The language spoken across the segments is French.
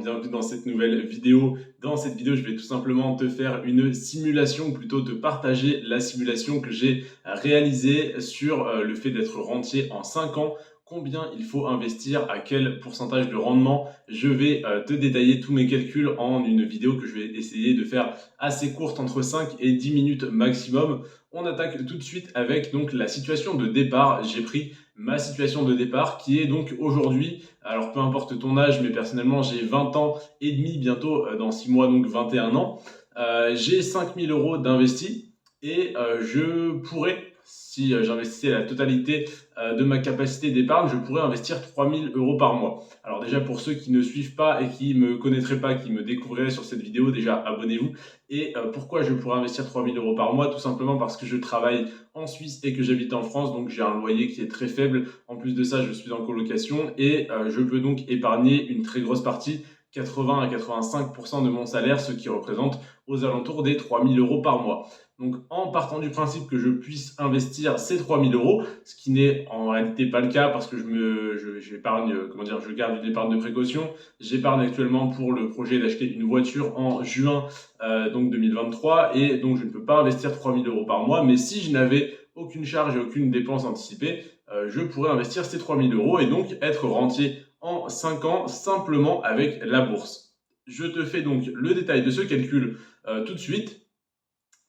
bienvenue dans cette nouvelle vidéo. Dans cette vidéo, je vais tout simplement te faire une simulation, ou plutôt te partager la simulation que j'ai réalisée sur le fait d'être rentier en 5 ans. Combien il faut investir, à quel pourcentage de rendement. Je vais te détailler tous mes calculs en une vidéo que je vais essayer de faire assez courte, entre 5 et 10 minutes maximum. On attaque tout de suite avec donc la situation de départ. J'ai pris ma situation de départ qui est donc aujourd'hui, alors peu importe ton âge, mais personnellement j'ai 20 ans et demi bientôt, dans 6 mois, donc 21 ans. J'ai 5000 euros d'investis et je pourrais, si j'investissais la totalité de ma capacité d'épargne, je pourrais investir 3000 euros par mois. Alors déjà, pour ceux qui ne suivent pas et qui me connaîtraient pas, qui me découvriraient sur cette vidéo, déjà abonnez-vous. Et pourquoi je pourrais investir 3000 euros par mois? Tout simplement parce que je travaille en Suisse et que j'habite en France, donc j'ai un loyer qui est très faible. En plus de ça, je suis en colocation et je peux donc épargner une très grosse partie, 80 à 85% de mon salaire, ce qui représente aux alentours des 3000 euros par mois. Donc en partant du principe que je puisse investir ces 3000 euros, ce qui n'est en réalité pas le cas parce que j'épargne, je garde une épargne de précaution. J'épargne actuellement pour le projet d'acheter une voiture en juin donc 2023 et donc je ne peux pas investir 3000 euros par mois, mais si je n'avais aucune charge et aucune dépense anticipée, je pourrais investir ces 3000 euros et donc être rentier en 5 ans simplement avec la bourse. Je te fais donc le détail de ce calcul tout de suite.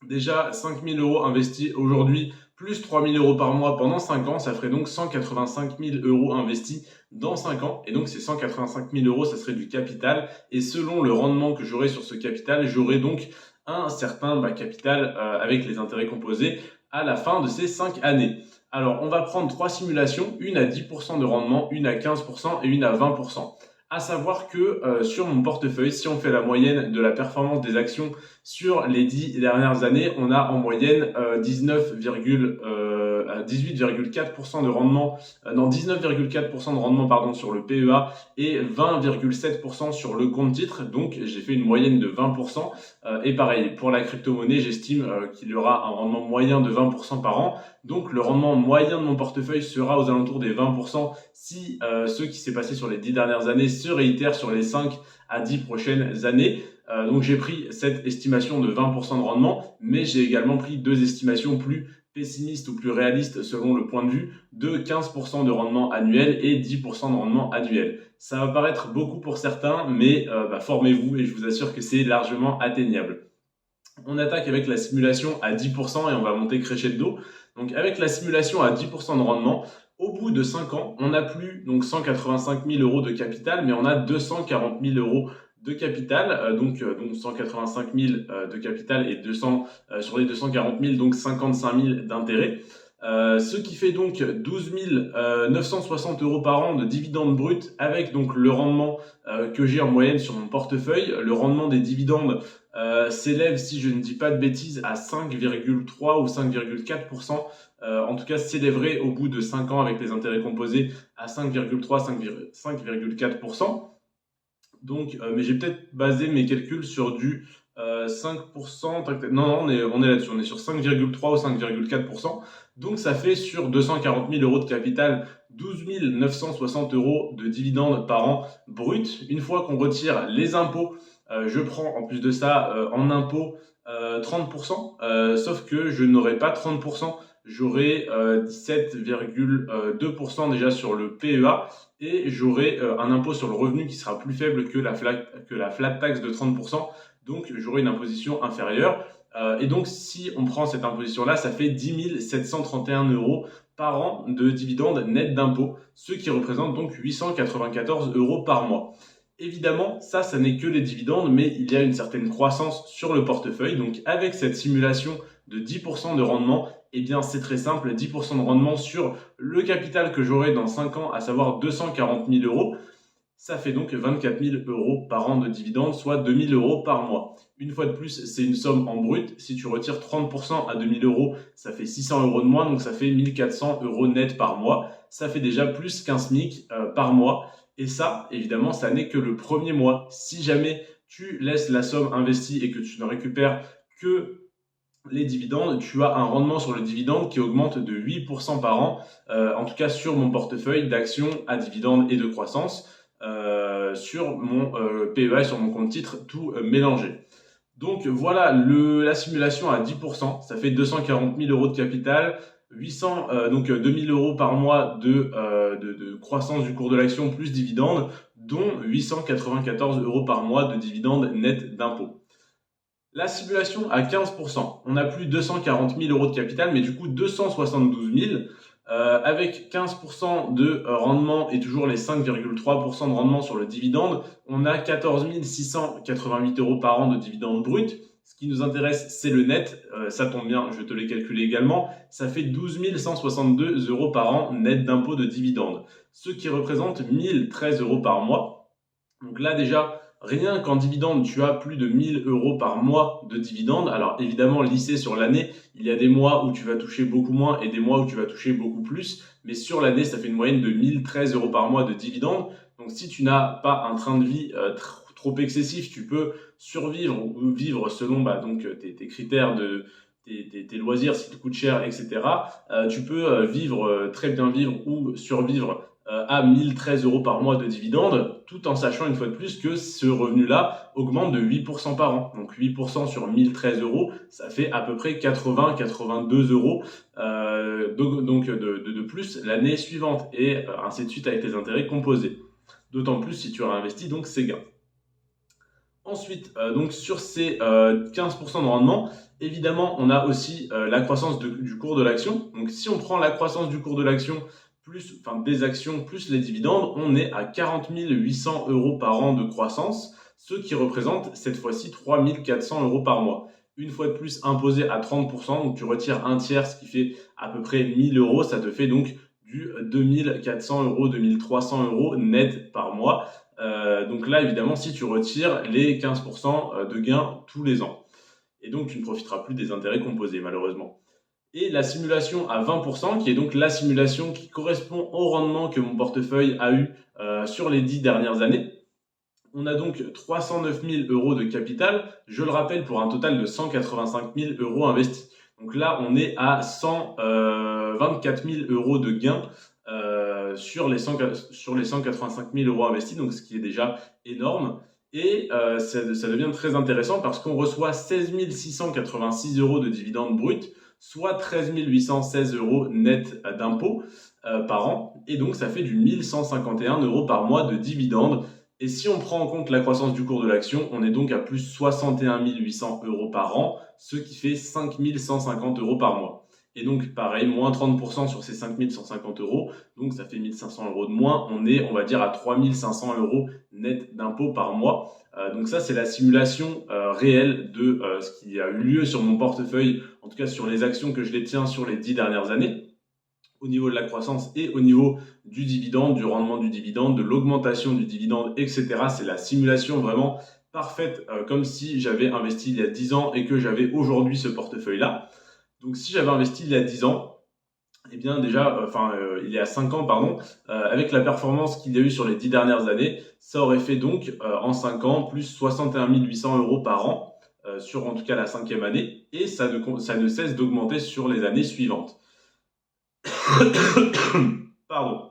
Déjà, 5000 euros investis aujourd'hui, plus 3000 euros par mois pendant 5 ans, ça ferait donc 185 000 euros investis dans 5 ans. Et donc, ces 185 000 euros, ça serait du capital. Et selon le rendement que j'aurai sur ce capital, j'aurai donc un certain capital avec les intérêts composés à la fin de ces 5 années. Alors, on va prendre 3 simulations, une à 10% de rendement, une à 15% et une à 20%. À savoir que sur mon portefeuille, si on fait la moyenne de la performance des actions sur les 10 dernières années, on a en moyenne 18,4% de rendement, 19,4% de rendement sur le PEA et 20,7% sur le compte titre. Donc j'ai fait une moyenne de 20%. Et pareil, pour la crypto-monnaie, j'estime qu'il y aura un rendement moyen de 20% par an. Donc le rendement moyen de mon portefeuille sera aux alentours des 20% si ce qui s'est passé sur les 10 dernières années se réitère sur les 5 à 10 prochaines années. Donc j'ai pris cette estimation de 20% de rendement, mais j'ai également pris deux estimations plus pessimistes ou plus réalistes selon le point de vue de 15% de rendement annuel et 10% de rendement annuel. Ça va paraître beaucoup pour certains, mais formez-vous et je vous assure que c'est largement atteignable. On attaque avec la simulation à 10% et on va monter crescendo. Donc avec la simulation à 10% de rendement, au bout de 5 ans, on n'a plus donc 185 000 euros de capital, mais on a 240 000 euros de capital, donc 185 000 de capital et 200 sur les 240 000, donc 55 000 d'intérêt. Ce qui fait donc 12 960 euros par an de dividendes bruts avec donc le rendement que j'ai en moyenne sur mon portefeuille. Le rendement des dividendes s'élève, si je ne dis pas de bêtises, à 5,3 ou 5,4%. En tout cas, s'élèverait au bout de 5 ans avec les intérêts composés à 5,3-5,4%. Donc, mais j'ai peut-être basé mes calculs sur du 5%. Non, on est là-dessus. On est sur 5,3 ou 5,4%. Donc, ça fait sur 240 000 euros de capital, 12 960 euros de dividendes par an brut. Une fois qu'on retire les impôts, je prends en plus de ça en impôts 30%. Sauf que je n'aurai pas 30%. J'aurai 17,2% déjà sur le PEA et j'aurai un impôt sur le revenu qui sera plus faible que la flat tax de 30%. Donc, j'aurai une imposition inférieure. Et donc, si on prend cette imposition-là, ça fait 10 731 euros par an de dividendes net d'impôts, ce qui représente donc 894 euros par mois. Évidemment, ça n'est que les dividendes, mais il y a une certaine croissance sur le portefeuille. Donc, avec cette simulation de 10% de rendement, eh bien, c'est très simple, 10% de rendement sur le capital que j'aurai dans 5 ans, à savoir 240 000 euros. Ça fait donc 24 000 euros par an de dividendes, soit 2 000 euros par mois. Une fois de plus, c'est une somme en brut. Si tu retires 30% à 2 000 euros, ça fait 600 euros de moins, donc ça fait 1 400 euros net par mois. Ça fait déjà plus qu'un SMIC par mois. Et ça, évidemment, ça n'est que le premier mois. Si jamais tu laisses la somme investie et que tu ne récupères que les dividendes, tu as un rendement sur le dividende qui augmente de 8% par an, en tout cas sur mon portefeuille d'actions à dividendes et de croissance. sur mon PEA, sur mon compte titre, tout mélangé. Donc voilà, la simulation à 10%, ça fait 240 000 euros de capital, 2 000 euros par mois de croissance du cours de l'action plus dividende, dont 894 euros par mois de dividende net d'impôt. La simulation à 15%, on n'a plus 240 000 euros de capital, mais du coup 272 000. Avec 15% de rendement et toujours les 5,3% de rendement sur le dividende, on a 14 688 euros par an de dividende brut. Ce qui nous intéresse, c'est le net. Ça tombe bien, je te l'ai calculé également. Ça fait 12 162 euros par an net d'impôt de dividende, ce qui représente 1 013 euros par mois. Donc là déjà, rien qu'en dividende, tu as plus de 1 000 euros par mois de dividende. Alors évidemment, lissé sur l'année, il y a des mois où tu vas toucher beaucoup moins et des mois où tu vas toucher beaucoup plus. Mais sur l'année, ça fait une moyenne de 1 013 euros par mois de dividende. Donc si tu n'as pas un train de vie trop excessif, tu peux survivre ou vivre selon tes critères tes loisirs, si te coûte cher, etc. Tu peux très bien vivre ou survivre à 1 013 euros par mois de dividendes, tout en sachant une fois de plus que ce revenu-là augmente de 8% par an. Donc 8% sur 1 013 euros, ça fait à peu près 80-82 euros de plus l'année suivante, et ainsi de suite avec les intérêts composés. D'autant plus si tu as investi donc ces gains. Ensuite, donc sur ces 15% de rendement, évidemment, on a aussi la croissance du cours de l'action. Donc si on prend la croissance du cours de l'action des actions plus les dividendes, on est à 40 800 euros par an de croissance, ce qui représente cette fois-ci 3 400 euros par mois. Une fois de plus imposé à 30%, donc tu retires un tiers, ce qui fait à peu près 1 000 euros, ça te fait donc du 2 400 euros, 2 300 euros net par mois. Donc là, évidemment, si tu retires les 15% de gains tous les ans. Et donc, tu ne profiteras plus des intérêts composés, malheureusement. Et la simulation à 20%, qui est donc la simulation qui correspond au rendement que mon portefeuille a eu sur les 10 dernières années. On a donc 309 000 euros de capital, je le rappelle, pour un total de 185 000 euros investis. Donc là, on est à 124 000 euros de gains sur les 185 000 euros investis, donc ce qui est déjà énorme. Et ça devient très intéressant parce qu'on reçoit 16 686 euros de dividendes bruts, soit 13 816 euros net d'impôts par an. Et donc, ça fait du 1 151 euros par mois de dividendes. Et si on prend en compte la croissance du cours de l'action, on est donc à plus 61 800 euros par an, ce qui fait 5 150 euros par mois. Et donc, pareil, moins 30% sur ces 5 150 euros, donc ça fait 1 500 euros de moins. On est, on va dire, à 3 500 euros net d'impôts par mois. Donc ça, c'est la simulation réelle de ce qui a eu lieu sur mon portefeuille, en tout cas sur les actions que je détiens sur les 10 dernières années, au niveau de la croissance et au niveau du dividende, du rendement du dividende, de l'augmentation du dividende, etc. C'est la simulation vraiment parfaite, comme si j'avais investi il y a 10 ans et que j'avais aujourd'hui ce portefeuille-là. Donc si j'avais investi il y a 10 ans, eh bien déjà, il y a 5 ans, pardon, avec la performance qu'il y a eu sur les 10 dernières années, ça aurait fait donc en 5 ans plus 61 800 euros par an, sur en tout cas la 5e année, et ça ne cesse d'augmenter sur les années suivantes. Pardon.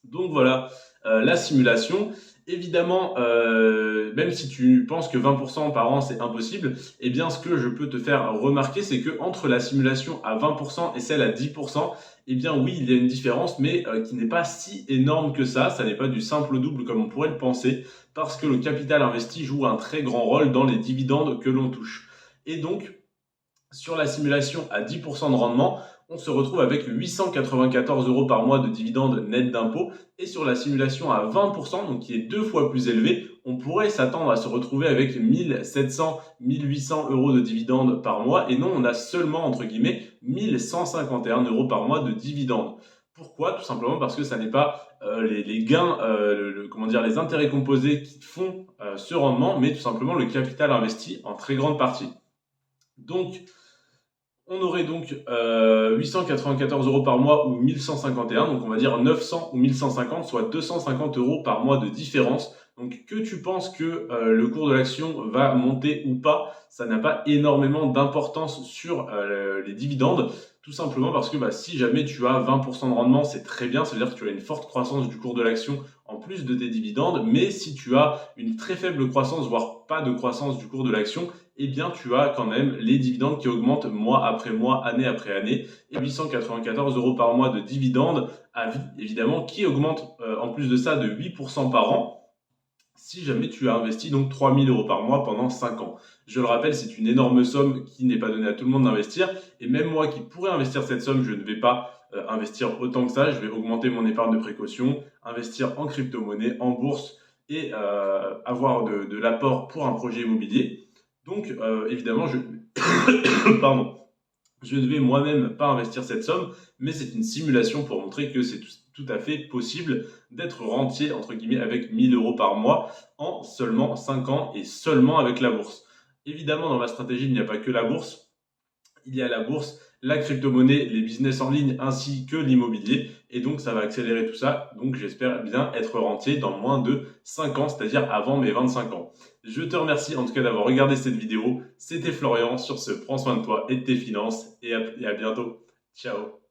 Donc voilà, la simulation. Évidemment, même si tu penses que 20% par an c'est impossible, eh bien ce que je peux te faire remarquer, c'est que entre la simulation à 20% et celle à 10%, eh bien oui, il y a une différence, mais qui n'est pas si énorme que ça. Ça n'est pas du simple au double comme on pourrait le penser, parce que le capital investi joue un très grand rôle dans les dividendes que l'on touche. Et donc, sur la simulation à 10% de rendement, on se retrouve avec 894 euros par mois de dividendes net d'impôts. Et sur la simulation à 20%, donc qui est 2 fois plus élevé, on pourrait s'attendre à se retrouver avec 1700, 1800 euros de dividendes par mois. Et non, on a seulement, entre guillemets, 1151 euros par mois de dividendes. Pourquoi? Tout simplement parce que ça n'est pas les gains, les intérêts composés qui font ce rendement, mais tout simplement le capital investi en très grande partie. Donc, on aurait donc 894 euros par mois ou 1151, donc on va dire 900 ou 1150, soit 250 euros par mois de différence. Donc que tu penses que le cours de l'action va monter ou pas, ça n'a pas énormément d'importance sur les dividendes, tout simplement parce que si jamais tu as 20% de rendement, c'est très bien, ça veut dire que tu as une forte croissance du cours de l'action en plus de tes dividendes, mais si tu as une très faible croissance, voire pas de croissance du cours de l'action, eh bien tu as quand même les dividendes qui augmentent mois après mois, année après année, et 894 € par mois de dividendes à vie, évidemment, qui augmentent en plus de ça de 8% par an si jamais tu as investi donc 3 000 € par mois pendant 5 ans. Je le rappelle, c'est une énorme somme qui n'est pas donnée à tout le monde d'investir. Et même moi qui pourrais investir cette somme, je ne vais pas investir autant que ça. Je vais augmenter mon épargne de précaution, investir en crypto-monnaie, en bourse et avoir de l'apport pour un projet immobilier. Donc évidemment, pardon. Je ne vais moi-même pas investir cette somme, mais c'est une simulation pour montrer que c'est tout à fait possible d'être rentier, entre guillemets, avec 1 000 € par mois en seulement 5 ans et seulement avec la bourse. Évidemment, dans ma stratégie, il n'y a pas que la bourse. Il y a la bourse, la crypto-monnaie, les business en ligne ainsi que l'immobilier. Et donc, ça va accélérer tout ça. Donc, j'espère bien être rentier dans moins de 5 ans, c'est-à-dire avant mes 25 ans. Je te remercie en tout cas d'avoir regardé cette vidéo. C'était Florian. Sur ce, prends soin de toi et de tes finances. Et à bientôt. Ciao.